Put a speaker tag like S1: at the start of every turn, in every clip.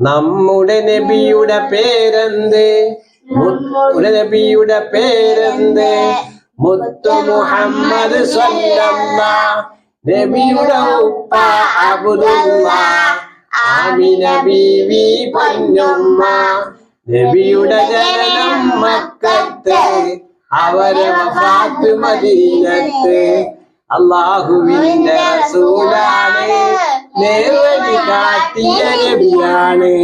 S1: നമ്മുടെ നബിയുടെ പേരെന്ത്? നമ്മുടെ നബിയുടെ പേരെന്ത്? മുത്തു മുഹമ്മദ് സ്വല്ലല്ലാഹ്. നബിയുടെ ഉപ്പ അബ്ദുല്ലാഹ്, ആമിന ബീവി പൊന്നുമ്മ. നബിയുടെ ജനനം മക്കത്ത്, അവരെ വഫാത്ത് മദീനത്ത്. അല്ലാഹുവിന്റെ റസൂലാണ്, നേർവഴി കാട്ടിയ നബിയാണ്.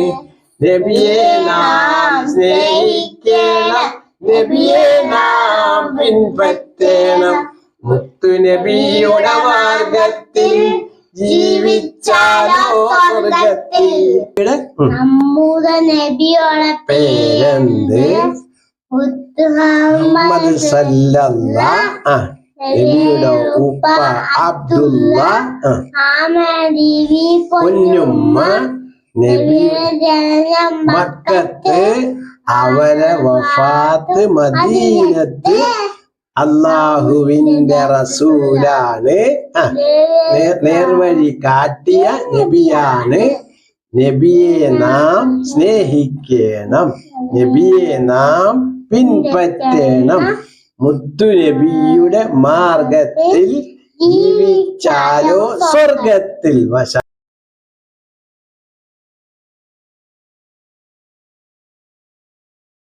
S1: നബിയെ നാം സ്നേഹിക്കണം, നബിയെ നാം പിൻപറ്റണം. മുത്തു നബിയുടെ മാർഗത്തിൽ ജീവിച്ചാലോ സ്വർഗത്തിൽ.
S2: നമ്മുടെ നബിയുടെ
S1: പേരെന്ത്? മുഹമ്മദ് സല്ലല്ലാഹ്. നബിയുടെ ഉപ്പ അബ്ദുല്ലാഹ്, പൊന്നുമ്മ. നബിയുടെ മക്കത്ത്, അവരെ വഫാത്ത് മദീനത്ത്. അല്ലാഹുവിന്റെ റസൂലാണ്, നേർവഴി കാട്ടിയ നബിയാണ്. നബിയെ നാം സ്നേഹിക്കണം, നബിയെ നാം പിൻപറ്റണം. മുത്തു നബിയുടെ മാർഗത്തിൽ ജീവിച്ചാലോ സ്വർഗത്തിൽ.